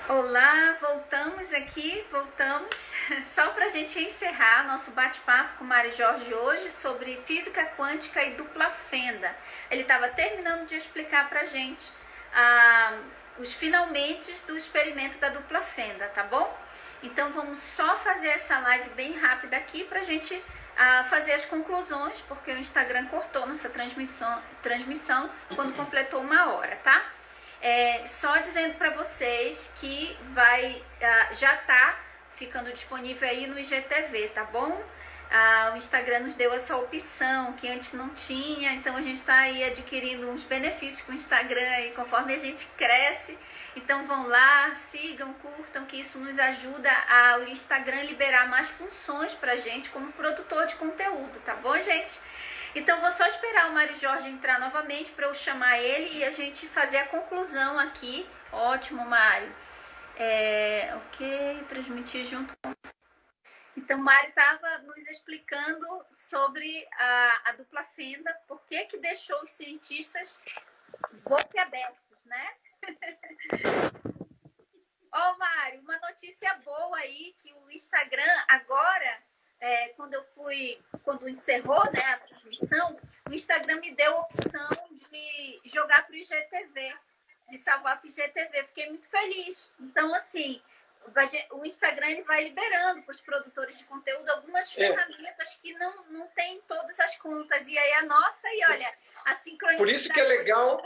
Olá, voltamos aqui, voltamos só para a gente encerrar nosso bate-papo com o Mário Jorge hoje sobre física quântica e dupla fenda. Ele estava terminando de explicar para a gente os finalmente do experimento da dupla fenda, tá bom? Então vamos só fazer essa live bem rápida aqui para a gente fazer as conclusões, porque o Instagram cortou nossa transmissão quando completou 1 hora, tá? Só dizendo para vocês que já tá ficando disponível aí no IGTV, tá bom? O Instagram nos deu essa opção que antes não tinha, então a gente está aí adquirindo uns benefícios com o Instagram e conforme a gente cresce. Então vão lá, sigam, curtam, que isso nos ajuda o Instagram liberar mais funções pra gente como produtor de conteúdo, tá bom, gente? Então vou só esperar o Mário Jorge entrar novamente para eu chamar ele e a gente fazer a conclusão aqui. Ótimo, Mário. Ok, transmitir junto com... Então o Mário estava nos explicando sobre a dupla fenda, por que deixou os cientistas boquiabertos, né? Mário, uma notícia boa aí, que o Instagram agora... quando encerrou, né, a transmissão, o Instagram me deu a opção de jogar para o IGTV, de salvar para o IGTV. Fiquei muito feliz. Então, assim, o Instagram ele vai liberando para os produtores de conteúdo algumas ferramentas que não tem em todas as contas. E aí a nossa, e olha, a sincronicidade... Por isso que é legal...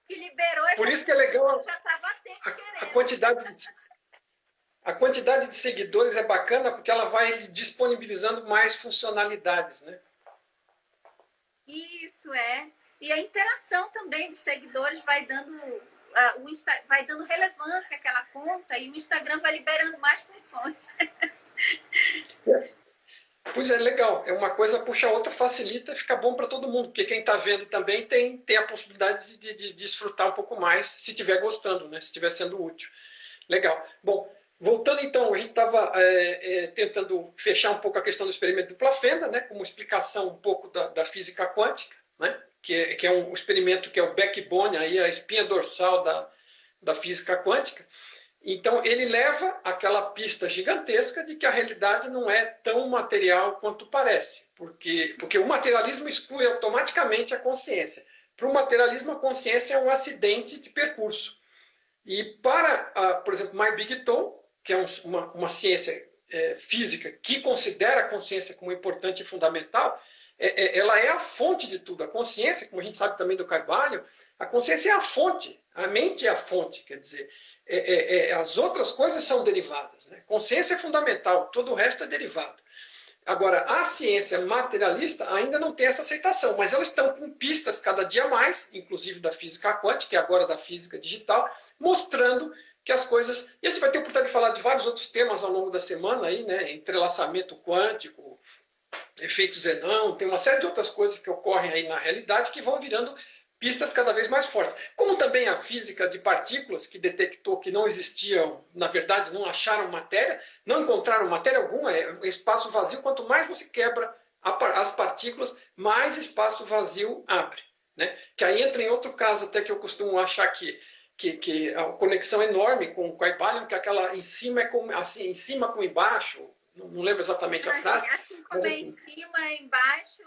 que liberou essa... Por isso que é legal já estava a quantidade de seguidores é bacana porque ela vai disponibilizando mais funcionalidades, né? Isso é. E a interação também dos seguidores vai dando vai dando relevância àquela conta e o Instagram vai liberando mais funções. Pois é, legal. É uma coisa puxa a outra, facilita, fica bom para todo mundo, porque quem está vendo também tem a possibilidade de desfrutar um pouco mais, se estiver gostando, né? Se estiver sendo útil. Legal. Bom, voltando então, a gente estava tentando fechar um pouco a questão do experimento dupla fenda, né? Como explicação um pouco da física quântica, né? Que é um experimento que é o backbone, aí, a espinha dorsal da física quântica. Então, ele leva aquela pista gigantesca de que a realidade não é tão material quanto parece, porque o materialismo exclui automaticamente a consciência. Para o materialismo, a consciência é um acidente de percurso. E para, por exemplo, My Big Toe, que é uma ciência física que considera a consciência como importante e fundamental, ela é a fonte de tudo. A consciência, como a gente sabe também do Caibalion, a consciência é a fonte, a mente é a fonte, quer dizer... as outras coisas são derivadas, né? Consciência é fundamental, todo o resto é derivado. Agora, a ciência materialista ainda não tem essa aceitação, mas elas estão com pistas cada dia mais, inclusive da física quântica e agora da física digital, mostrando que as coisas... E a gente vai ter a oportunidade de falar de vários outros temas ao longo da semana, aí, né? Entrelaçamento quântico, efeito Zenão, tem uma série de outras coisas que ocorrem aí na realidade que vão virando pistas cada vez mais fortes. Como também a física de partículas, que detectou que não existiam, na verdade, não acharam matéria, não encontraram matéria alguma, é espaço vazio. Quanto mais você quebra as partículas, mais espaço vazio abre, né? Que aí entra em outro caso, até que eu costumo achar que a conexão é enorme com o Caibalion, que aquela em cima é como, assim, em cima com embaixo, não lembro exatamente a frase. Assim como mas, em cima, embaixo,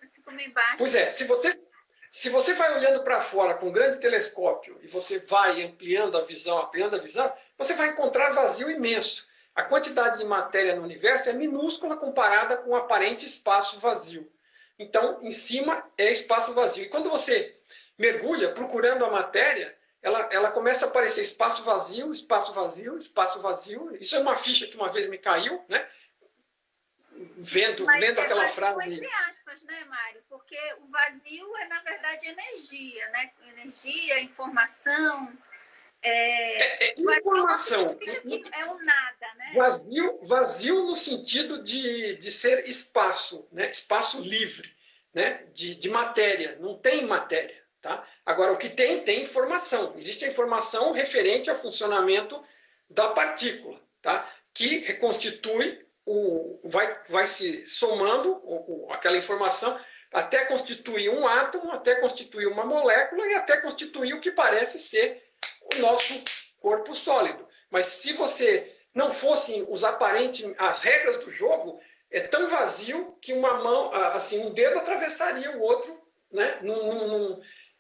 assim como embaixo. Pois é, se você vai olhando para fora com um grande telescópio e você vai ampliando a visão, você vai encontrar vazio imenso. A quantidade de matéria no universo é minúscula comparada com o aparente espaço vazio. Então, em cima é espaço vazio. E quando você mergulha procurando a matéria, ela começa a aparecer espaço vazio, espaço vazio, espaço vazio. Isso é uma ficha que uma vez me caiu, né? Lendo aquela frase... Entre aspas, né, Mário? Porque o vazio é, na verdade, energia, né? Energia, informação. Informação. É o nada, né? Vazio no sentido de ser espaço, né? Espaço livre, né? De matéria. Não tem matéria. Tá? Agora, o que tem informação. Existe a informação referente ao funcionamento da partícula, tá? Que reconstitui, vai se somando aquela informação até constituir um átomo, até constituir uma molécula e até constituir o que parece ser o nosso corpo sólido. Mas se você não fosse as regras do jogo, é tão vazio que uma mão, assim, um dedo atravessaria o outro, né?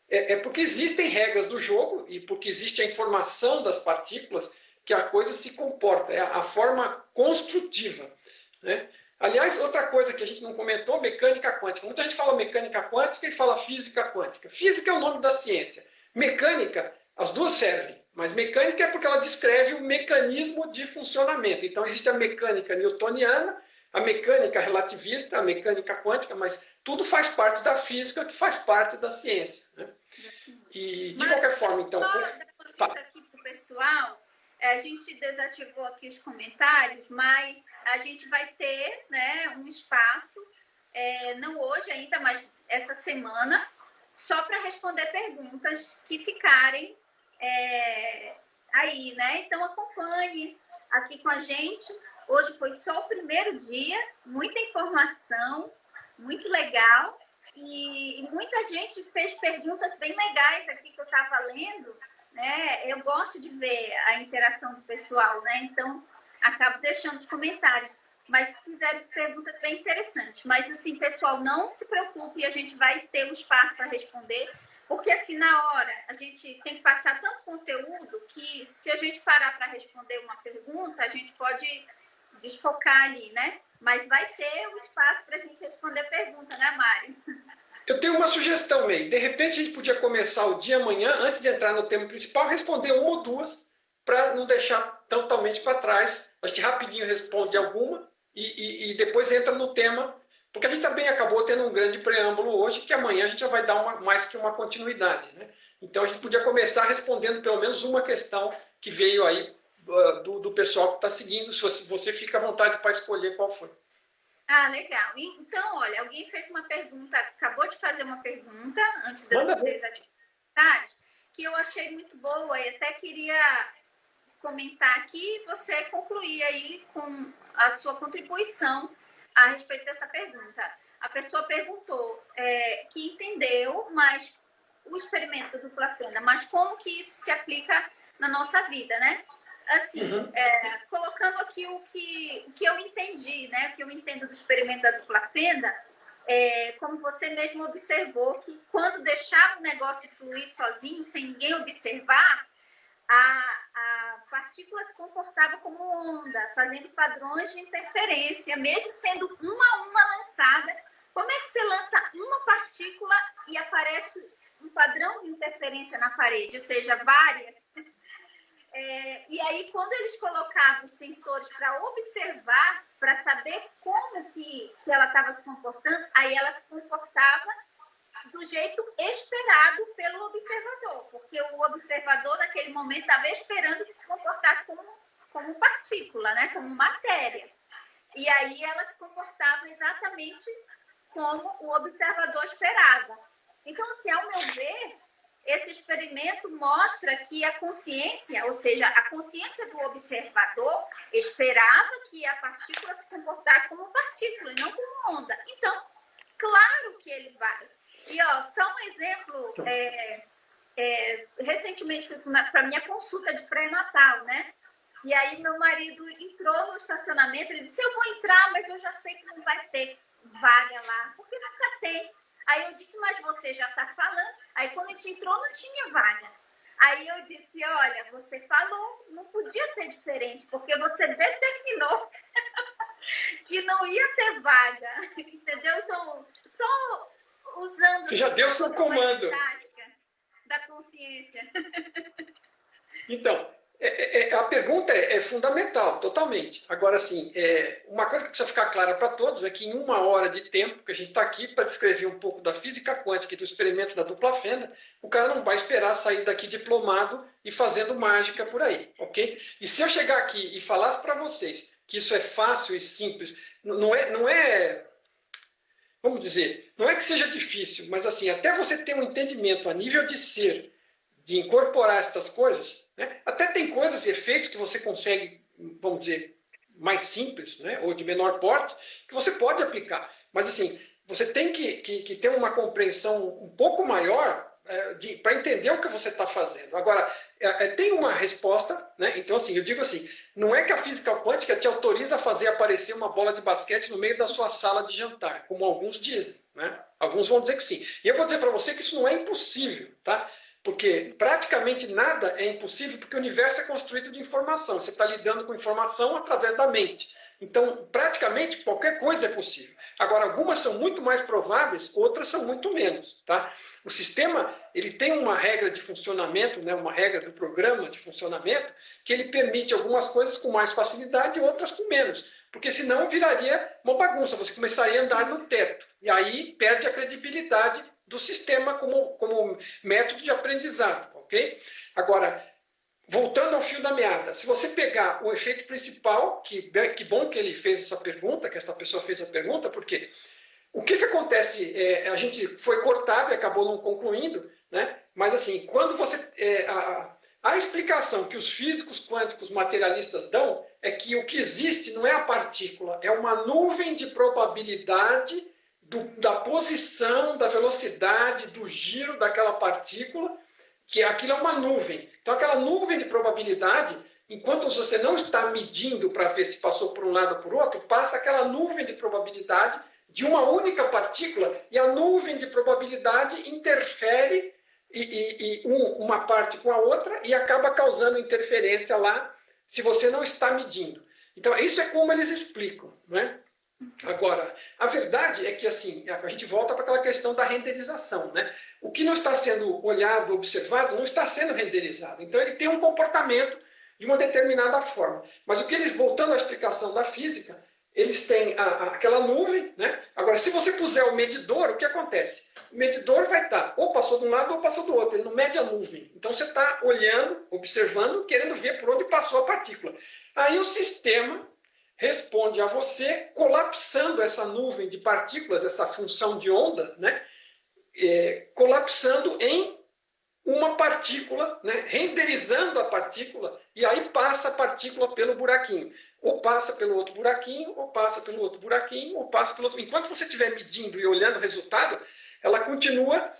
É porque existem regras do jogo e porque existe a informação das partículas que a coisa se comporta, é a forma construtiva, né? Aliás, outra coisa que a gente não comentou, mecânica quântica. Muita gente fala mecânica quântica e fala física quântica. Física é o nome da ciência. Mecânica, as duas servem, mas mecânica é porque ela descreve o mecanismo de funcionamento. Então, existe a mecânica newtoniana, a mecânica relativista, a mecânica quântica, mas tudo faz parte da física, que faz parte da ciência, né? E, de qualquer forma, então... Só aqui para o pessoal, a gente desativou aqui os comentários, mas a gente vai ter, né, um espaço, não hoje ainda, mas essa semana, só para responder perguntas que ficarem aí, né? Então acompanhe aqui com a gente. Hoje foi só o primeiro dia, muita informação, muito legal. E muita gente fez perguntas bem legais aqui que eu estava lendo, né? Eu gosto de ver a interação do pessoal, né? Então, acabo deixando os comentários. Mas fizeram perguntas bem interessantes. Mas, assim, pessoal, não se preocupe, a gente vai ter um espaço para responder. Porque, assim, na hora, a gente tem que passar tanto conteúdo que, se a gente parar para responder uma pergunta, a gente pode desfocar ali, né? Mas vai ter um espaço para a gente responder pergunta, né, Mari? Eu tenho uma sugestão, May. De repente, a gente podia começar o dia amanhã, antes de entrar no tema principal, responder uma ou duas, para não deixar totalmente para trás. A gente rapidinho responde alguma e depois entra no tema, porque a gente também acabou tendo um grande preâmbulo hoje, que amanhã a gente já vai dar mais que uma continuidade, né? Então, a gente podia começar respondendo pelo menos uma questão que veio aí do pessoal que está seguindo, se você fica à vontade para escolher qual foi. Ah, legal. Então, olha, alguém fez uma pergunta, acabou de fazer uma pergunta, antes de eu desativar, que eu achei muito boa e até queria comentar aqui e você concluir aí com a sua contribuição a respeito dessa pergunta. A pessoa perguntou que entendeu, mas o experimento do dupla fenda, mas como que isso se aplica na nossa vida, né? Assim, colocando aqui o que eu entendi, né? O que eu entendo do experimento da dupla fenda, como você mesmo observou, que quando deixava o negócio fluir sozinho, sem ninguém observar, a partícula se comportava como onda, fazendo padrões de interferência, mesmo sendo uma a uma lançada. Como é que você lança uma partícula e aparece um padrão de interferência na parede, ou seja, várias? E aí, quando eles colocavam os sensores para observar, para saber como que ela estava se comportando, aí ela se comportava do jeito esperado pelo observador, porque o observador, naquele momento, estava esperando que se comportasse como partícula, né? Como matéria. E aí ela se comportava exatamente como o observador esperava. Então, assim, ao meu ver, esse experimento mostra que a consciência, ou seja, a consciência do observador esperava que a partícula se comportasse como partícula e não como onda. Então, claro que ele vai. E, só um exemplo, recentemente fui para minha consulta de pré-natal, né? E aí meu marido entrou no estacionamento, ele disse, eu vou entrar, mas eu já sei que não vai ter vaga lá, porque nunca tem. Aí eu disse, mas você já está falando. Aí quando a gente entrou, não tinha vaga. Aí eu disse, olha, você falou, não podia ser diferente, porque você determinou que não ia ter vaga, entendeu? Então, só usando... Você já deu seu comando. Da consciência. Então, a pergunta é fundamental, totalmente. Agora, assim, uma coisa que precisa ficar clara para todos é que em 1 hora de tempo que a gente está aqui para descrever um pouco da física quântica e do experimento da dupla fenda, o cara não vai esperar sair daqui diplomado e fazendo mágica por aí, ok? E se eu chegar aqui e falasse para vocês que isso é fácil e simples, não é, vamos dizer, não é que seja difícil, mas assim, até você ter um entendimento a nível de ser, de incorporar essas coisas, né? Até tem coisas, efeitos que você consegue, vamos dizer, mais simples, né? Ou de menor porte, que você pode aplicar. Mas assim, você tem que ter uma compreensão um pouco maior para entender o que você está fazendo. Agora, tem uma resposta, né? Então, assim, eu digo assim, não é que a física quântica te autoriza a fazer aparecer uma bola de basquete no meio da sua sala de jantar, como alguns dizem, né? Alguns vão dizer que sim. E eu vou dizer para você que isso não é impossível, tá? Porque praticamente nada é impossível, porque o universo é construído de informação. Você está lidando com informação através da mente. Então, praticamente qualquer coisa é possível. Agora, algumas são muito mais prováveis, outras são muito menos. Tá? O sistema ele tem uma regra de funcionamento, né, uma regra do programa de funcionamento, que ele permite algumas coisas com mais facilidade e outras com menos. Porque senão viraria uma bagunça, você começaria a andar no teto. E aí perde a credibilidade do sistema como método de aprendizado. Ok? Agora, voltando ao fio da meada, se você pegar o efeito principal, que bom que ele fez essa pergunta, que essa pessoa fez a pergunta, porque o que acontece, a gente foi cortado e acabou não concluindo, né? Mas assim, quando você... a explicação que os físicos quânticos materialistas dão é que o que existe não é a partícula, é uma nuvem de probabilidade da posição, da velocidade, do giro daquela partícula, que aquilo é uma nuvem. Então, aquela nuvem de probabilidade, enquanto você não está medindo para ver se passou por um lado ou por outro, passa aquela nuvem de probabilidade de uma única partícula, e a nuvem de probabilidade interfere uma parte com a outra e acaba causando interferência lá, se você não está medindo. Então, isso é como eles explicam, né? Agora, a verdade é que assim, a gente volta para aquela questão da renderização, né? O que não está sendo olhado, observado, não está sendo renderizado. Então ele tem um comportamento de uma determinada forma. Mas o que eles, voltando à explicação da física, eles têm aquela nuvem, né? Agora, se você puser o medidor, o que acontece? O medidor vai estar ou passou de um lado ou passou do outro, ele não mede a nuvem. Então você está olhando, observando, querendo ver por onde passou a partícula. Aí o sistema responde a você colapsando essa nuvem de partículas, essa função de onda, né? Colapsando em uma partícula, né? Renderizando a partícula, e aí passa a partícula pelo buraquinho. Ou passa pelo outro buraquinho, ou passa pelo outro buraquinho, ou passa pelo outro. Enquanto você estiver medindo e olhando o resultado, ela continua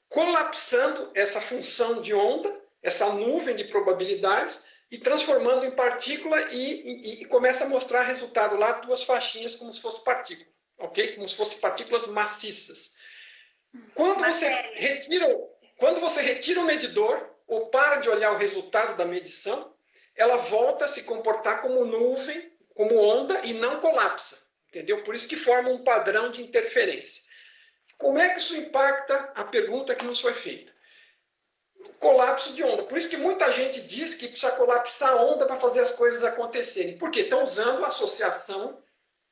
colapsando essa função de onda, essa nuvem de probabilidades, e transformando em partícula e começa a mostrar resultado lá, duas faixinhas como se fosse partícula, ok? Como se fossem partículas maciças. Quando você retira o medidor ou para de olhar o resultado da medição, ela volta a se comportar como nuvem, como onda e não colapsa, entendeu? Por isso que forma um padrão de interferência. Como é que isso impacta a pergunta que nos foi feita? Colapso de onda. Por isso que muita gente diz que precisa colapsar a onda para fazer as coisas acontecerem. Porque estão usando a associação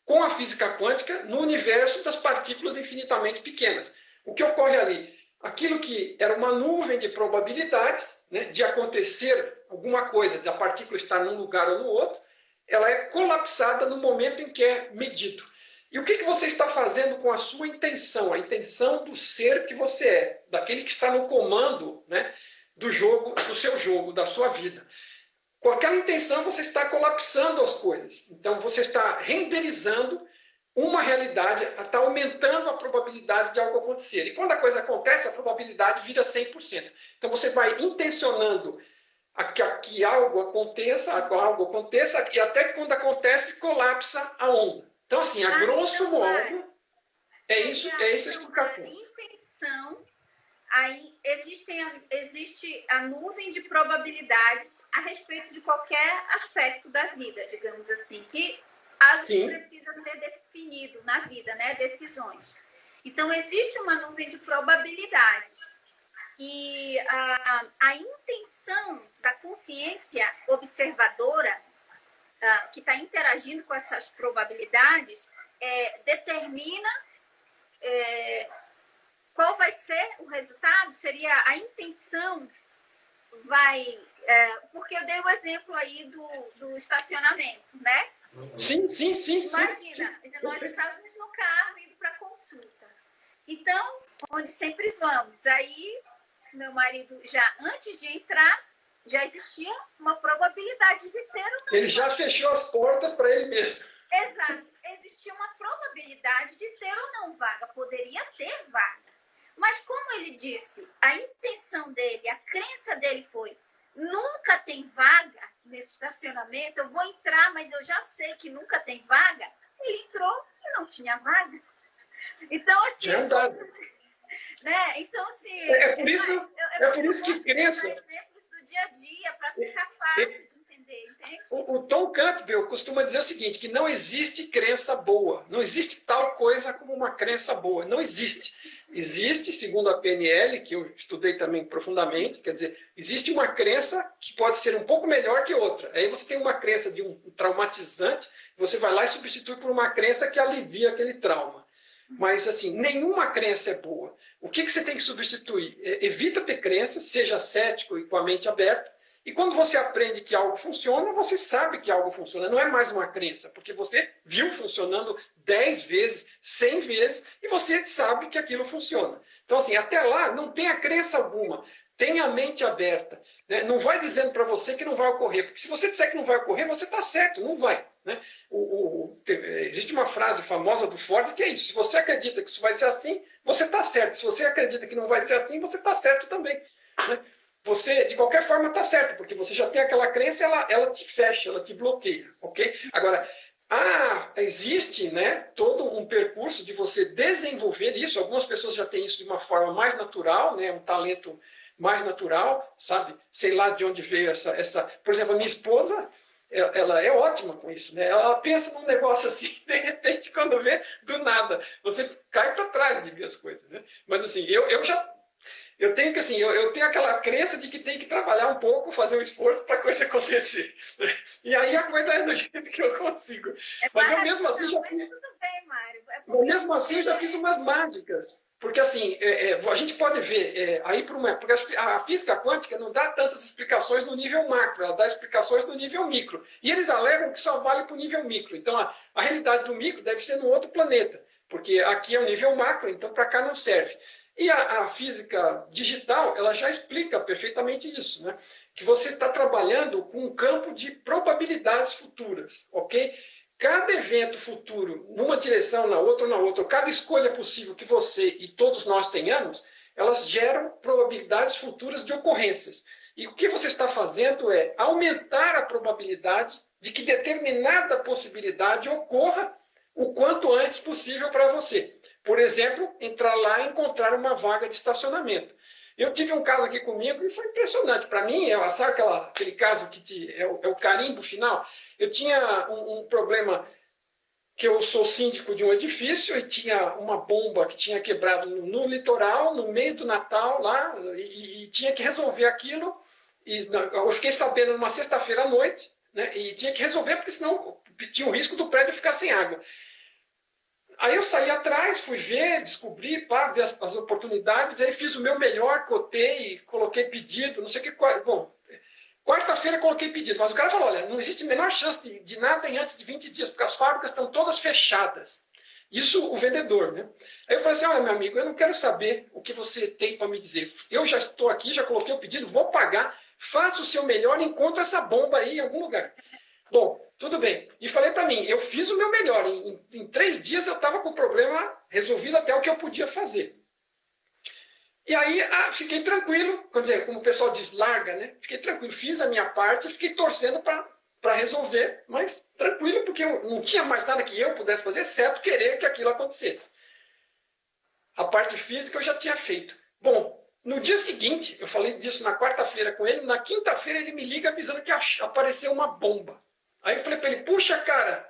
com a física quântica no universo das partículas infinitamente pequenas. O que ocorre ali? Aquilo que era uma nuvem de probabilidades, né, de acontecer alguma coisa, da partícula estar num lugar ou no outro, ela é colapsada no momento em que é medido. E o que você está fazendo com a sua intenção? A intenção do ser que você é, daquele que está no comando, né, do jogo, do seu jogo, da sua vida. Com aquela intenção você está colapsando as coisas. Então você está renderizando uma realidade, está aumentando a probabilidade de algo acontecer. E quando a coisa acontece, a probabilidade vira 100%. Então você vai intencionando que algo aconteça, e até que quando acontece, colapsa a onda. Então, assim, a grosso modo, essa explicação. Intenção, aí existe a nuvem de probabilidades a respeito de qualquer aspecto da vida, digamos assim, que precisa ser definido na vida, né? Decisões. Então, existe uma nuvem de probabilidades. E a intenção da consciência observadora, que está interagindo com essas probabilidades, determina qual vai ser o resultado. Seria a intenção porque eu dei o exemplo aí do estacionamento, né? Sim. Imagina, nós estávamos no carro indo para consulta. Então, onde sempre vamos, aí meu marido já antes de entrar, já existia uma probabilidade de ter ou não. Ele já fechou as portas para ele mesmo. Exato. Existia uma probabilidade de ter ou não vaga. Poderia ter vaga. Mas como ele disse, a intenção dele, a crença dele foi, nunca tem vaga nesse estacionamento, eu vou entrar, mas eu já sei que nunca tem vaga. Ele entrou e não tinha vaga. Então, assim... Né? Então, assim... É por isso que crença... exemplos do dia a dia, para ficar fácil de entender, entende? O Tom Campbell costuma dizer o seguinte, que não existe crença boa. Não existe tal coisa como uma crença boa. Não existe. Existe, segundo a PNL, que eu estudei também profundamente, quer dizer, existe uma crença que pode ser um pouco melhor que outra. Aí você tem uma crença de um traumatizante, você vai lá e substitui por uma crença que alivia aquele trauma. Mas, assim, nenhuma crença é boa. O que você tem que substituir? Evita ter crenças, seja cético e com a mente aberta. E quando você aprende que algo funciona, você sabe que algo funciona. Não é mais uma crença, porque você viu funcionando 10 vezes, 100 vezes, e você sabe que aquilo funciona. Então, assim, até lá, não tenha crença alguma. Tenha a mente aberta. Né? Não vai dizendo para você que não vai ocorrer. Porque se você disser que não vai ocorrer, você está certo, não vai. Né? Existe uma frase famosa do Ford que é isso. Se você acredita que isso vai ser assim, você está certo. Se você acredita que não vai ser assim, você está certo também. Né? Você, de qualquer forma, está certo, porque você já tem aquela crença, ela te fecha, ela te bloqueia. Ok? Agora, existe, né, todo um percurso de você desenvolver isso. Algumas pessoas já têm isso de uma forma mais natural, né, um talento mais natural, sabe? Sei lá de onde veio essa... Por exemplo, a minha esposa, ela é ótima com isso, né? Ela pensa num negócio assim, de repente, quando vê, do nada, você cai para trás de ver as coisas, né? Mas assim, eu tenho que, assim, eu tenho aquela crença de que tem que trabalhar um pouco, fazer um esforço para a coisa acontecer. Né? E aí a coisa é do jeito que eu consigo. Mas eu mesmo assim já fiz... Tudo bem, Mário. Mesmo assim, eu já fiz umas mágicas. Porque assim, a gente pode ver, porque a física quântica não dá tantas explicações no nível macro, ela dá explicações no nível micro. E eles alegam que só vale para o nível micro. Então, a realidade do micro deve ser no outro planeta, porque aqui é o nível macro, então para cá não serve. E a física digital, ela já explica perfeitamente isso, né? Que você está trabalhando com um campo de probabilidades futuras, ok? Cada evento futuro, numa direção, na outra, cada escolha possível que você e todos nós tenhamos, elas geram probabilidades futuras de ocorrências. E o que você está fazendo é aumentar a probabilidade de que determinada possibilidade ocorra o quanto antes possível para você. Por exemplo, entrar lá e encontrar uma vaga de estacionamento. Eu tive um caso aqui comigo e foi impressionante. Para mim, sabe aquele caso que é o carimbo final? Eu tinha um problema que eu sou síndico de um edifício e tinha uma bomba que tinha quebrado no litoral, no meio do Natal, lá, e tinha que resolver aquilo. E eu fiquei sabendo numa sexta-feira à noite, né, e tinha que resolver, porque senão tinha o risco do prédio ficar sem água. Aí eu saí atrás, fui ver, descobri, ver as oportunidades, aí fiz o meu melhor, cotei, coloquei pedido, não sei o que. Bom, quarta-feira coloquei pedido, mas o cara falou, olha, não existe a menor chance de nada em antes de 20 dias, porque as fábricas estão todas fechadas. Isso o vendedor, né? Aí eu falei assim, olha, meu amigo, eu não quero saber o que você tem para me dizer. Eu já estou aqui, já coloquei o pedido, vou pagar, faça o seu melhor e encontre essa bomba aí em algum lugar. Bom, tudo bem. E falei para mim, eu fiz o meu melhor. Em 3 dias eu estava com o problema resolvido até o que eu podia fazer. E aí fiquei tranquilo, quer dizer, como o pessoal diz, larga, né? Fiquei tranquilo, fiz a minha parte, fiquei torcendo para resolver, mas tranquilo, porque eu não tinha mais nada que eu pudesse fazer, exceto querer que aquilo acontecesse. A parte física eu já tinha feito. Bom, no dia seguinte, eu falei disso na quarta-feira com ele, na quinta-feira ele me liga avisando que apareceu uma bomba. Aí eu falei para ele, puxa, cara,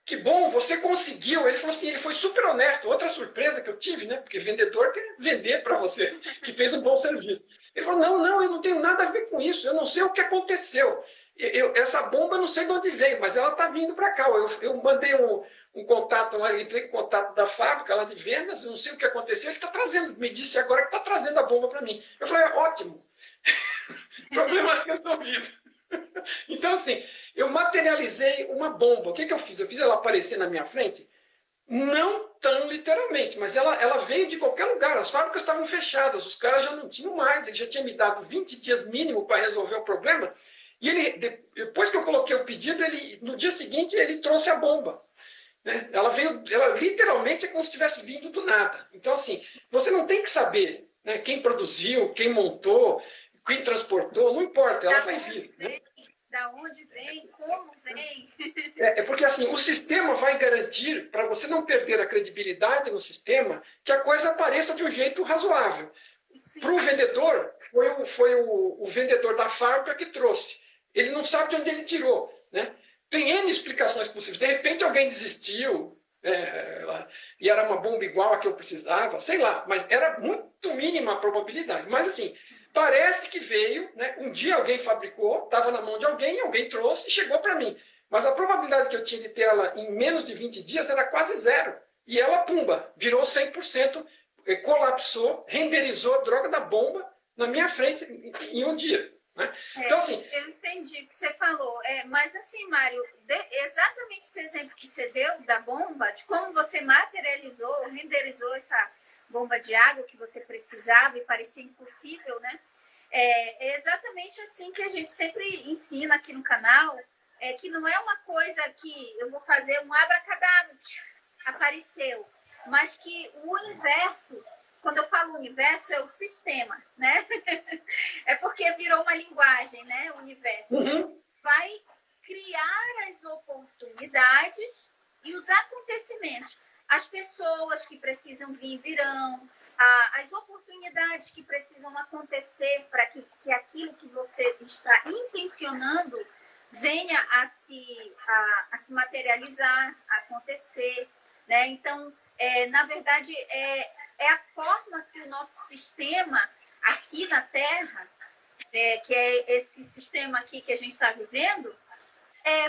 que bom, você conseguiu. Ele falou assim, ele foi super honesto. Outra surpresa que eu tive, né? Porque vendedor quer vender para você, que fez um bom serviço. Ele falou, não, eu não tenho nada a ver com isso. Eu não sei o que aconteceu. Essa bomba eu não sei de onde veio, mas ela está vindo para cá. Eu mandei um contato lá, eu entrei em contato da fábrica lá de vendas, eu não sei o que aconteceu. Ele está trazendo, me disse agora que está trazendo a bomba para mim. Eu falei, ótimo. Problema resolvido. Então, assim, eu materializei uma bomba. O que eu fiz? Eu fiz ela aparecer na minha frente, não tão literalmente, mas ela veio de qualquer lugar. As fábricas estavam fechadas, os caras já não tinham mais. Ele já tinha me dado 20 dias mínimo para resolver o problema. E depois que eu coloquei o pedido, no dia seguinte ele trouxe a bomba. Né? Ela literalmente é como se tivesse vindo do nada. Então, assim, você não tem que saber né? Quem produziu, quem montou, quem transportou, não importa, ela Da vai onde vir, né? vem, da onde vem, como vem. É porque assim, o sistema vai garantir, para você não perder a credibilidade no sistema, que a coisa apareça de um jeito razoável. Para Sim, o vendedor, foi o vendedor da fábrica que trouxe. Ele não sabe de onde ele tirou. Né? Tem N explicações possíveis. De repente alguém desistiu, e era uma bomba igual a que eu precisava, sei lá, mas era muito mínima a probabilidade. Mas assim, parece que veio, né? Um dia alguém fabricou, estava na mão de alguém, alguém trouxe e chegou para mim. Mas a probabilidade que eu tinha de ter ela em menos de 20 dias era quase zero. E ela, pumba, virou 100%, colapsou, renderizou a droga da bomba na minha frente em um dia. Né? Então, assim, eu entendi o que você falou. Mas assim, Mário, exatamente esse exemplo que você deu da bomba, de como você materializou, renderizou essa bomba de água que você precisava e parecia impossível, né? É exatamente assim que a gente sempre ensina aqui no canal, que não é uma coisa que eu vou fazer um abracadabra, apareceu, mas que o universo, quando eu falo universo, é o sistema, né? É porque virou uma linguagem, né? O universo. Vai criar as oportunidades e os acontecimentos. As pessoas que precisam vir, virão. As oportunidades que precisam acontecer para que aquilo que você está intencionando venha a se materializar, a acontecer. Né? Então, na verdade, é a forma que o nosso sistema aqui na Terra, que é esse sistema aqui que a gente está vivendo,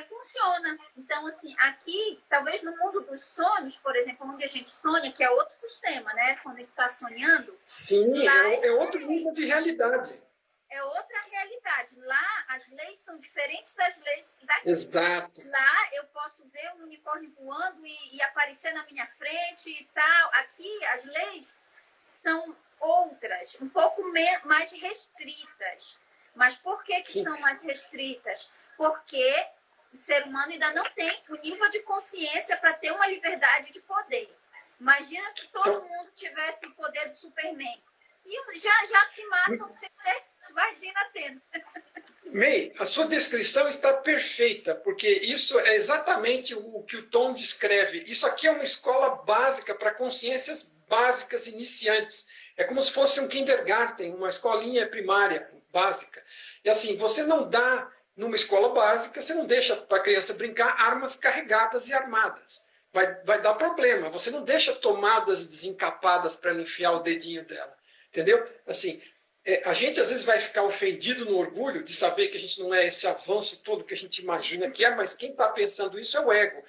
funciona. Então, assim, aqui, talvez no mundo dos sonhos, por exemplo, onde a gente sonha, que é outro sistema, né? Quando a gente está sonhando. Sim, lá é outro nível de realidade. É outra realidade. Lá, as leis são diferentes das leis daqui. Exato. Lá, eu posso ver um unicórnio voando e aparecer na minha frente e tal. Aqui, as leis são outras, um pouco mais restritas. Mas por que são mais restritas? Porque o ser humano ainda não tem o nível de consciência para ter uma liberdade de poder. Imagina se todo mundo tivesse o poder do Superman. E já se matam sem ter. Imagina tendo. May, a sua descrição está perfeita, porque isso é exatamente o que o Tom descreve. Isso aqui é uma escola básica para consciências básicas iniciantes. É como se fosse um kindergarten, uma escolinha primária básica. E assim, você não dá, numa escola básica, você não deixa para a criança brincar armas carregadas e armadas. Vai dar problema. Você não deixa tomadas desencapadas para ela enfiar o dedinho dela. Entendeu? Assim, a gente às vezes vai ficar ofendido no orgulho de saber que a gente não é esse avanço todo que a gente imagina que é, mas quem está pensando isso é o ego.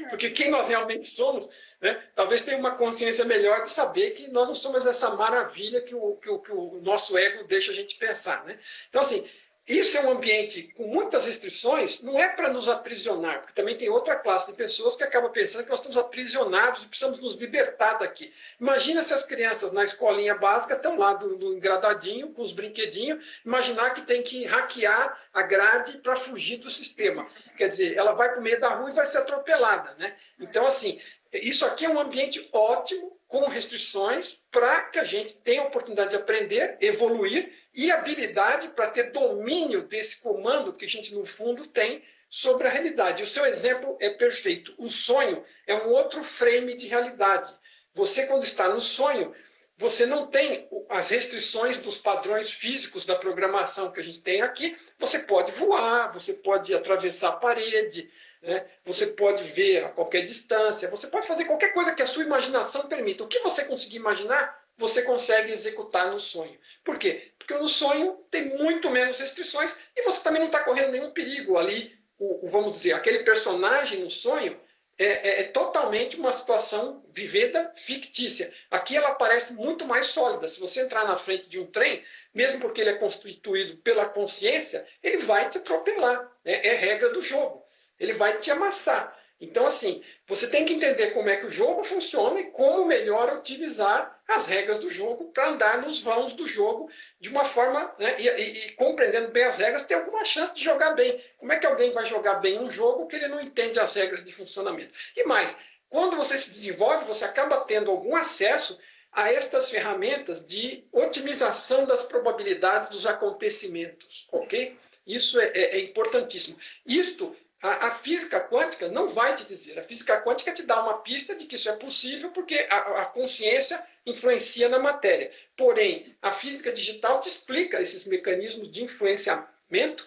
Porque quem nós realmente somos, né, talvez tenha uma consciência melhor de saber que nós não somos essa maravilha que o nosso ego deixa a gente pensar. Né? Então, assim, isso é um ambiente com muitas restrições, não é para nos aprisionar, porque também tem outra classe de pessoas que acaba pensando que nós estamos aprisionados e precisamos nos libertar daqui. Imagina se as crianças na escolinha básica estão lá do engradadinho, com os brinquedinhos, imaginar que tem que hackear a grade para fugir do sistema. Quer dizer, ela vai para o meio da rua e vai ser atropelada. Né? Então, assim, isso aqui é um ambiente ótimo, com restrições, para que a gente tenha a oportunidade de aprender, evoluir e habilidade para ter domínio desse comando que a gente, no fundo, tem sobre a realidade. O seu exemplo é perfeito. O sonho é um outro frame de realidade. Você, quando está no sonho, você não tem as restrições dos padrões físicos da programação que a gente tem aqui. Você pode voar, você pode atravessar a parede, né? Você pode ver a qualquer distância, você pode fazer qualquer coisa que a sua imaginação permita. O que você conseguir imaginar, você consegue executar no sonho. Por quê? Porque no sonho tem muito menos restrições e você também não está correndo nenhum perigo ali. Vamos dizer, aquele personagem no sonho é totalmente uma situação vivida fictícia. Aqui ela parece muito mais sólida. Se você entrar na frente de um trem, mesmo porque ele é constituído pela consciência, ele vai te atropelar. É regra do jogo. Ele vai te amassar. Então, assim, você tem que entender como é que o jogo funciona e como melhor utilizar as regras do jogo para andar nos vãos do jogo de uma forma, né, e compreendendo bem as regras, ter alguma chance de jogar bem. Como é que alguém vai jogar bem um jogo que ele não entende as regras de funcionamento? E mais, quando você se desenvolve, você acaba tendo algum acesso a estas ferramentas de otimização das probabilidades dos acontecimentos, ok? Isso é importantíssimo. Isto, a física quântica não vai te dizer. A física quântica te dá uma pista de que isso é possível porque a consciência influencia na matéria. Porém, a física digital te explica esses mecanismos de influenciamento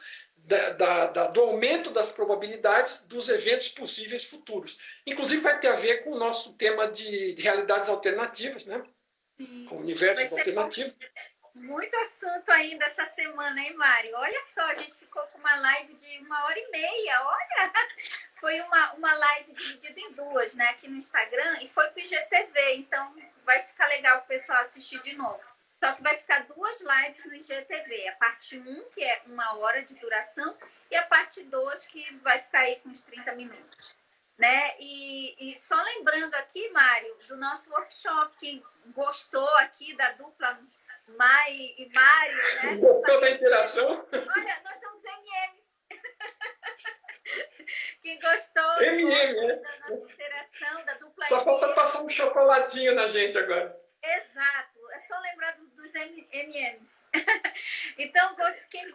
do aumento das probabilidades dos eventos possíveis futuros. Inclusive vai ter a ver com o nosso tema de realidades alternativas, né? Com universos alternativos. Muito assunto ainda essa semana, hein, Mário? Olha só, a gente ficou com uma live de 1h30, olha! Foi uma live dividida em duas, né, aqui no Instagram, e foi pro IGTV, então vai ficar legal o pessoal assistir de novo. Só que vai ficar duas lives no IGTV, a parte 1, que é 1 hora de duração, e a parte 2, que vai ficar aí com uns 30 minutos. Né? E só lembrando aqui, Mário, do nosso workshop, quem gostou aqui da dupla Mai e Mário, né? Gostou da interação? Olha, nós somos MMs. Quem gostou da nossa interação, da dupla Só falta passar um chocolatinho na gente agora. Exato, é só lembrar dos MMs. Então, quem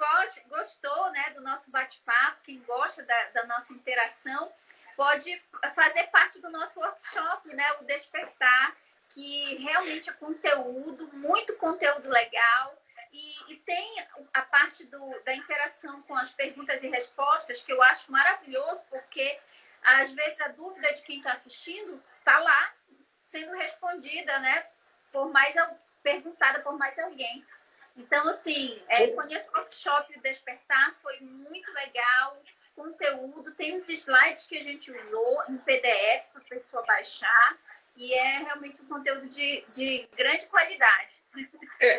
gostou, né, do nosso bate-papo, quem gosta da nossa interação, pode fazer parte do nosso workshop, né, o Despertar, que realmente é conteúdo, muito conteúdo legal, e tem a parte da interação com as perguntas e respostas, que eu acho maravilhoso, porque às vezes a dúvida de quem está assistindo está lá, sendo respondida, né, perguntada por mais alguém. Então, assim, conheço o workshop o Despertar, foi muito legal, conteúdo, tem os slides que a gente usou em PDF para a pessoa baixar, e é realmente um conteúdo de grande qualidade.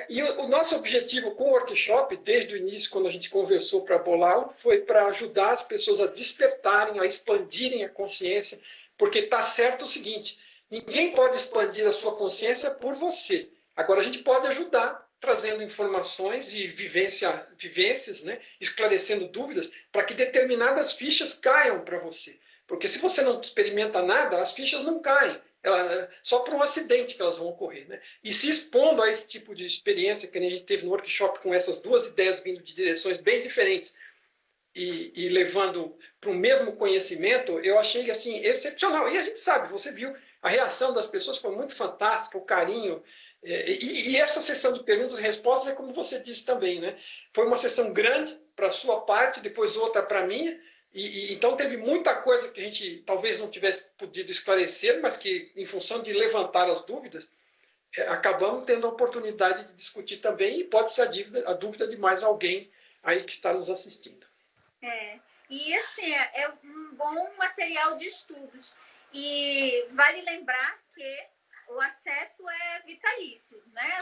E o nosso objetivo com o workshop, desde o início, quando a gente conversou para bolá-lo, foi para ajudar as pessoas a despertarem, a expandirem a consciência, porque está certo o seguinte, ninguém pode expandir a sua consciência por você. Agora, a gente pode ajudar trazendo informações e vivências, né? Esclarecendo dúvidas, para que determinadas fichas caiam para você. Porque se você não experimenta nada, as fichas não caem. Só por um acidente que elas vão ocorrer. Né? E se expondo a esse tipo de experiência que a gente teve no workshop, com essas duas ideias vindo de direções bem diferentes, e levando para o mesmo conhecimento, eu achei assim excepcional. E a gente sabe, você viu, a reação das pessoas foi muito fantástica, o carinho. E essa sessão de perguntas e respostas é como você disse também, né? Foi uma sessão grande para a sua parte, depois outra para a minha, então teve muita coisa que a gente talvez não tivesse podido esclarecer, mas que, em função de levantar as dúvidas, acabamos tendo a oportunidade de discutir também, e pode ser a dúvida de mais alguém aí que está nos assistindo. E assim, é um bom material de estudos. E vale lembrar que o acesso é vitalício, né?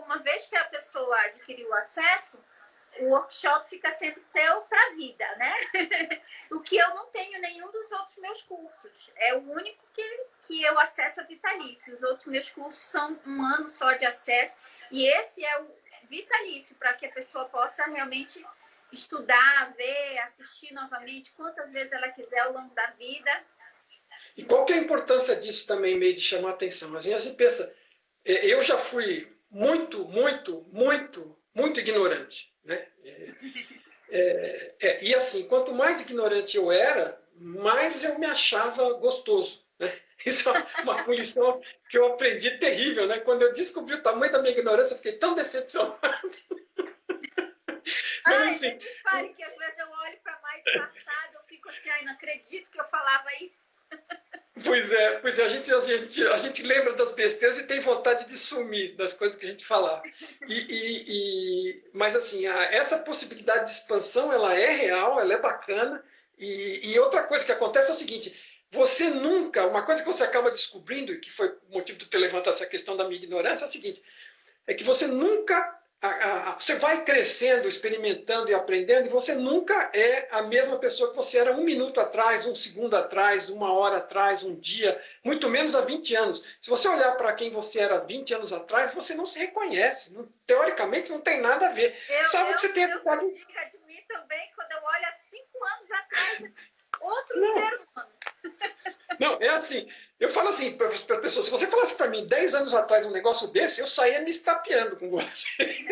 Uma vez que a pessoa adquiriu o acesso, o workshop fica sendo seu para a vida, né? O que eu não tenho nenhum dos outros meus cursos. É o único que eu acesso a vitalício. Os outros meus cursos são 1 ano só de acesso. E esse é o vitalício, para que a pessoa possa realmente estudar, ver, assistir novamente, quantas vezes ela quiser ao longo da vida. E qual que é a importância disso também, meio de chamar a atenção? Assim, a gente pensa, eu já fui muito ignorante. Né? E assim, quanto mais ignorante eu era, mais eu me achava gostoso. Né? Isso é uma lição que eu aprendi terrível. Né? Quando eu descobri o tamanho da minha ignorância, eu fiquei tão decepcionado. Assim, me fale que às vezes eu olho para mais passado, eu fico assim, não acredito que eu falava isso. Pois é, a gente lembra das besteiras e tem vontade de sumir das coisas que a gente falava. Mas assim, essa possibilidade de expansão, ela é real, ela é bacana. E outra coisa que acontece é o seguinte, você nunca, uma coisa que você acaba descobrindo, e que foi o motivo de eu ter levantado essa questão da minha ignorância, é o seguinte, é que você nunca... Você vai crescendo, experimentando e aprendendo, e você nunca é a mesma pessoa que você era 1 minuto atrás, 1 segundo atrás, 1 hora atrás, 1 dia, muito menos há 20 anos. Se você olhar para quem você era 20 anos atrás, você não se reconhece. Teoricamente, não tem nada a ver. Salvo que você tenha ficado... Eu admiro também, quando eu olho há 5 anos atrás, outro ser humano. Não, é assim, Eu falo assim para as pessoas, se você falasse para mim 10 anos atrás um negócio desse, eu saía me estapeando com você.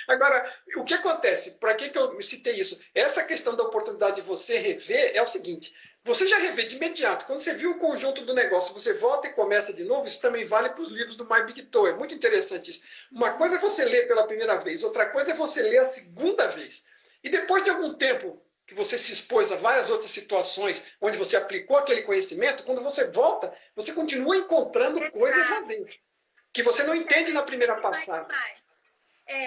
Agora, o que acontece? Para que eu citei isso? Essa questão da oportunidade de você rever é o seguinte, você já revê de imediato, quando você viu o conjunto do negócio, você volta e começa de novo, isso também vale para os livros do My Big Toe, é muito interessante isso. Uma coisa é você ler pela primeira vez, outra coisa é você ler a segunda vez. E depois de algum tempo que você se expôs a várias outras situações onde você aplicou aquele conhecimento, quando você volta, você continua encontrando coisas lá Exato. dentro, que você não Você entende na aprende primeira sempre mais e passada. mais.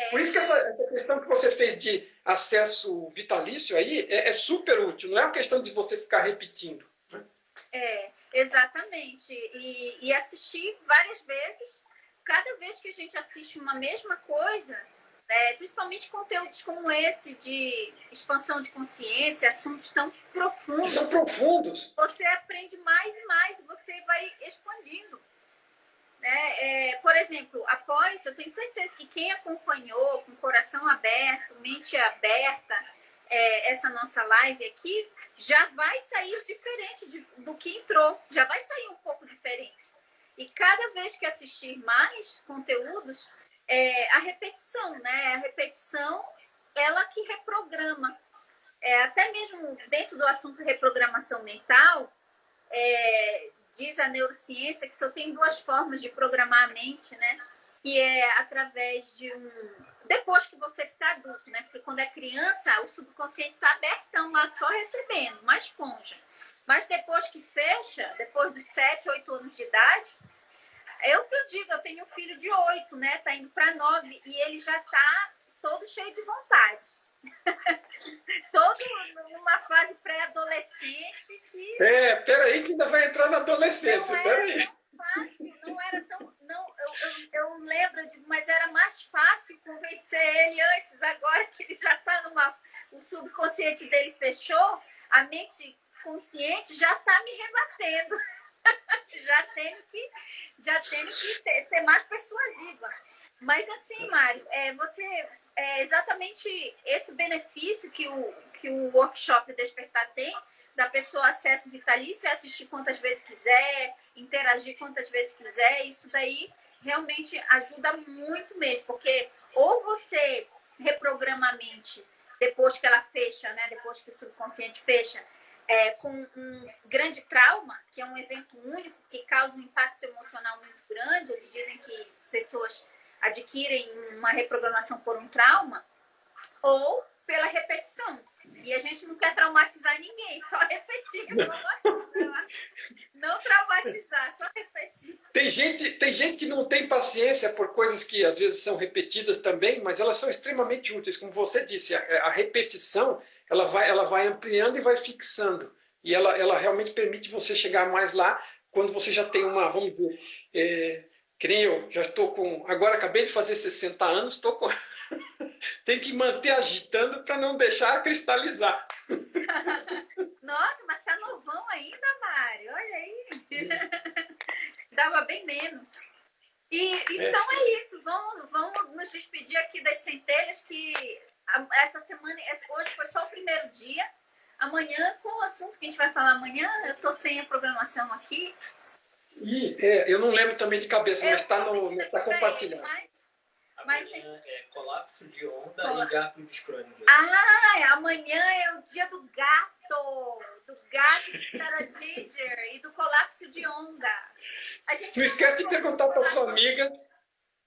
Por É, isso que essa questão que você fez de acesso vitalício aí é super útil, não é uma questão de você ficar repetindo. Né? exatamente. E assistir várias vezes, cada vez que a gente assiste uma mesma coisa, principalmente conteúdos como esse de expansão de consciência, assuntos tão Que são profundos, profundos. você aprende mais e mais, você vai expandindo. Por exemplo, após, eu tenho certeza que quem acompanhou com coração aberto, mente aberta, essa nossa live aqui, já vai sair diferente do que entrou, já vai sair um pouco diferente. E cada vez que assistir mais conteúdos, a repetição, né? A repetição, ela que reprograma. Até mesmo dentro do assunto reprogramação mental, diz a neurociência que só tem duas formas de programar a mente, né? Que é através de depois que você ficar adulto, né? Porque quando é criança, o subconsciente está abertão lá, só recebendo, uma esponja. Mas depois que fecha, depois dos 7, 8 anos de idade, é o que eu digo, eu tenho um filho de 8, né? Tá indo para 9 e ele já tá todo cheio de vontades. Todo numa fase pré-adolescente que... Peraí que ainda vai entrar na adolescência, não era peraí. tão fácil, não era tão... Não, eu lembro, mas era mais fácil convencer ele antes, agora que ele já tá o subconsciente dele fechou, a mente consciente já tá me rebatendo. já tenho que ser mais persuasiva. Mas assim, Mário, exatamente esse benefício que o workshop Despertar tem, da pessoa acesso vitalício, assistir quantas vezes quiser, interagir quantas vezes quiser, isso daí realmente ajuda muito mesmo, porque ou você reprograma a mente depois que ela fecha, né, depois que o subconsciente fecha, com um grande trauma, que é um evento único, que causa um impacto emocional muito grande. Eles dizem que pessoas adquirem uma reprogramação por um trauma, ou pela repetição. E a gente não quer traumatizar ninguém, só repetir. Não traumatizar, só repetir. Tem gente que não tem paciência por coisas que às vezes são repetidas também, mas elas são extremamente úteis. Como você disse, a repetição ela vai ampliando e vai fixando. E ela realmente permite você chegar mais lá quando você já tem uma, vamos dizer, que nem eu, já estou com. Agora acabei de fazer 60 anos, estou com. Tem que manter agitando para não deixar cristalizar. Nossa, mas tá novão ainda, Mário. Olha aí. Dava bem menos. Então é isso. Vamos nos despedir aqui das centelhas, que essa semana, hoje foi só o primeiro dia. Amanhã, qual o assunto que a gente vai falar amanhã? Eu tô sem a programação aqui. Eu não lembro também de cabeça, mas está compartilhado. Amanhã é colapso de onda e gato de Schrödinger. Amanhã é o dia do gato de Schrödinger e do colapso de onda. Não esquece de perguntar para sua amiga.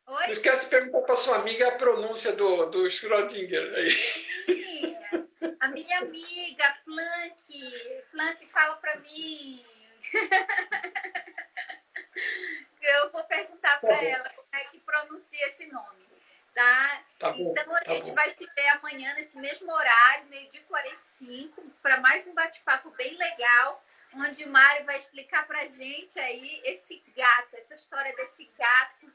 Oi? Não esquece de perguntar para sua amiga a pronúncia do Schrödinger aí. Sim, a minha amiga Planck fala para mim. Eu vou perguntar para ela como é que pronuncia esse nome, tá? Então a gente vai se ver amanhã nesse mesmo horário, 12h45, para mais um bate-papo bem legal, onde o Mário vai explicar pra gente aí esse gato, essa história desse gato.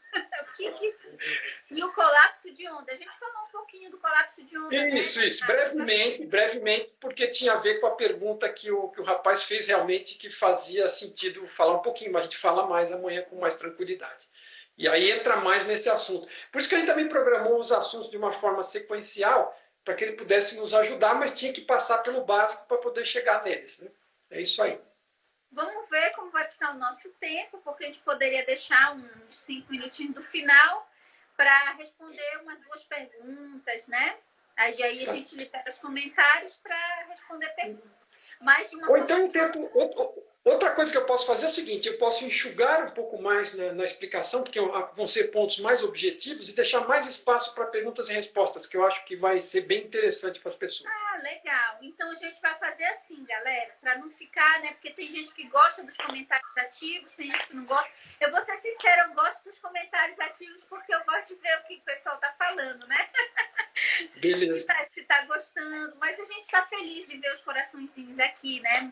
E o colapso de onda. A gente falou um pouquinho do colapso de onda. Isso, brevemente, porque tinha a ver com a pergunta que o rapaz fez realmente, que fazia sentido falar um pouquinho, mas a gente fala mais amanhã com mais tranquilidade. E aí entra mais nesse assunto. Por isso que a gente também programou os assuntos de uma forma sequencial, para que ele pudesse nos ajudar, mas tinha que passar pelo básico para poder chegar neles. Né? É isso aí. Vamos ver como vai ficar o nosso tempo, porque a gente poderia deixar uns 5 minutinhos do final para responder umas 2 perguntas, né? Aí a gente libera os comentários para responder perguntas. Mas de uma Ou então, outra coisa que eu posso fazer é o seguinte, eu posso enxugar um pouco mais na explicação, porque vão ser pontos mais objetivos, e deixar mais espaço para perguntas e respostas, que eu acho que vai ser bem interessante para as pessoas. Ah, legal. Então a gente vai fazer assim, galera, para não ficar, né? Porque tem gente que gosta dos comentários ativos, tem gente que não gosta. Eu vou ser sincera, eu gosto dos comentários ativos porque eu gosto de ver o que o pessoal tá falando, né? Beleza. Se tá gostando, mas a gente tá feliz de ver os coraçõezinhos aqui, né?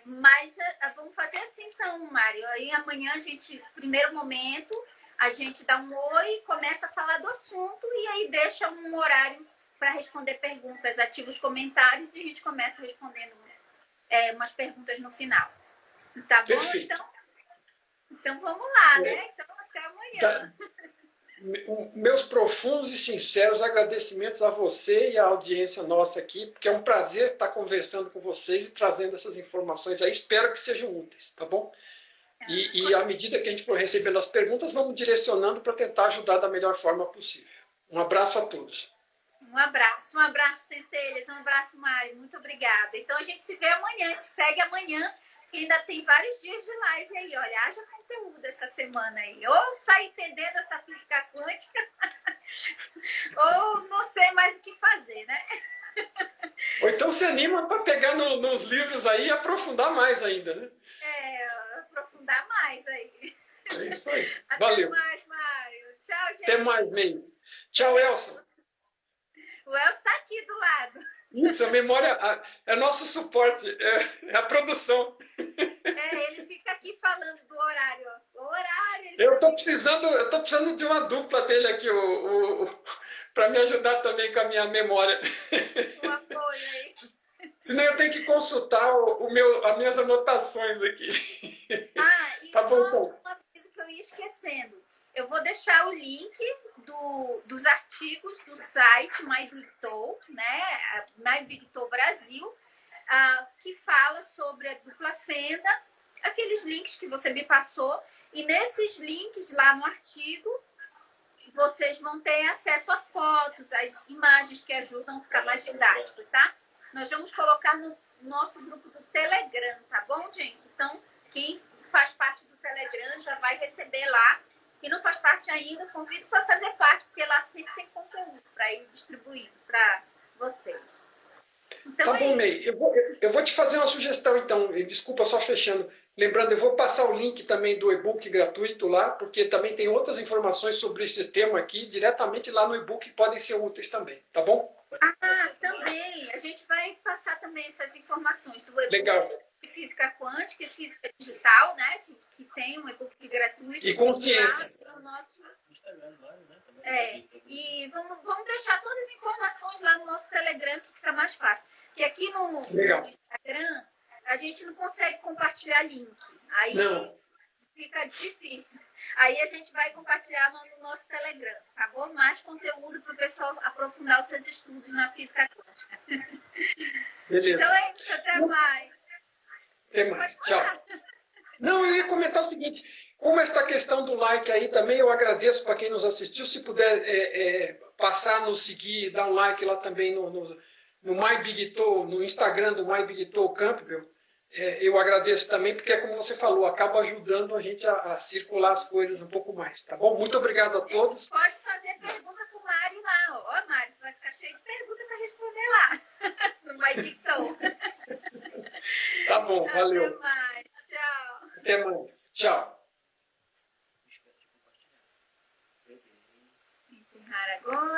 Mas vamos fazer assim então, Mário. Aí amanhã a gente, primeiro momento, a gente dá um oi, começa a falar do assunto e aí deixa um horário para responder perguntas, ativa os comentários e a gente começa respondendo umas perguntas no final. Tá bom? Perfeito. Então vamos lá, né? Então até amanhã. Meus profundos e sinceros agradecimentos a você e à audiência nossa aqui, porque é um prazer estar conversando com vocês e trazendo essas informações aí. Espero que sejam úteis, tá bom? E à medida que a gente for recebendo as perguntas, vamos direcionando para tentar ajudar da melhor forma possível. Um abraço a todos. Um abraço, Centelhas, um abraço, Mário. Muito obrigada. Então a gente se vê amanhã, a gente segue amanhã. Ainda tem vários dias de live aí, olha, haja conteúdo essa semana aí. Ou sai entendendo essa física quântica, ou não sei mais o que fazer, né? Ou então se anima para pegar nos livros aí e aprofundar mais ainda, né? Aprofundar mais aí. É isso aí. Até Valeu. mais, Mário. Tchau, gente. Até mais, Meire. Tchau, Elson. O Elson está aqui do lado. Isso, a memória é nosso suporte, é a produção. Ele fica aqui falando do horário. Ó. O horário. Eu tô precisando de uma dupla dele aqui, para me ajudar também com a minha memória. Um apoio aí. Senão eu tenho que consultar as minhas anotações aqui. E tá bom, então. uma coisa que eu ia esquecendo. Eu vou deixar o link dos artigos do site MyBigTool, né? MyBigTool Brasil, que fala sobre a dupla fenda, aqueles links que você me passou. E nesses links lá no artigo, vocês vão ter acesso a fotos, as imagens que ajudam a ficar mais didático, tá? Nós vamos colocar no nosso grupo do Telegram, tá bom, gente? Então, quem faz parte do Telegram já vai receber lá. Quem não faz parte ainda, convido para fazer parte, porque lá sempre tem conteúdo para ir distribuindo para vocês. Então, tá bom, May. Eu vou te fazer uma sugestão, então. Desculpa, só fechando. Lembrando, eu vou passar o link também do e-book gratuito lá, porque também tem outras informações sobre esse tema aqui, diretamente lá no e-book, que podem ser úteis também, tá bom? Também. A gente vai passar também essas informações do e-book. Legal. De física quântica e física digital, né? Que tem um e-book gratuito. E consciência. No nosso Instagram, né? E vamos deixar todas as informações lá no nosso Telegram, que fica mais fácil. Porque aqui no Instagram, a gente não consegue compartilhar link. Aí fica difícil. Aí a gente vai compartilhar no nosso Telegram, tá bom? Mais conteúdo para o pessoal aprofundar os seus estudos na física quântica. Beleza. Então é isso, até mais. Até mais. Tchau. Não, eu ia comentar o seguinte, como esta questão do like aí também, eu agradeço para quem nos assistiu, se puder passar, nos seguir, dar um like lá também no MyBigTool, no Instagram do MyBigTool Campbell, eu agradeço também, porque é como você falou, acaba ajudando a gente a circular as coisas um pouco mais, tá bom? Muito obrigado a todos. Pode fazer pergunta pro Mário lá, ó, Mário, vai ficar cheio de perguntas para responder lá, no MyBigTool. Tá bom, valeu. Até mais, tchau. Até mais, tchau. Encerrar agora.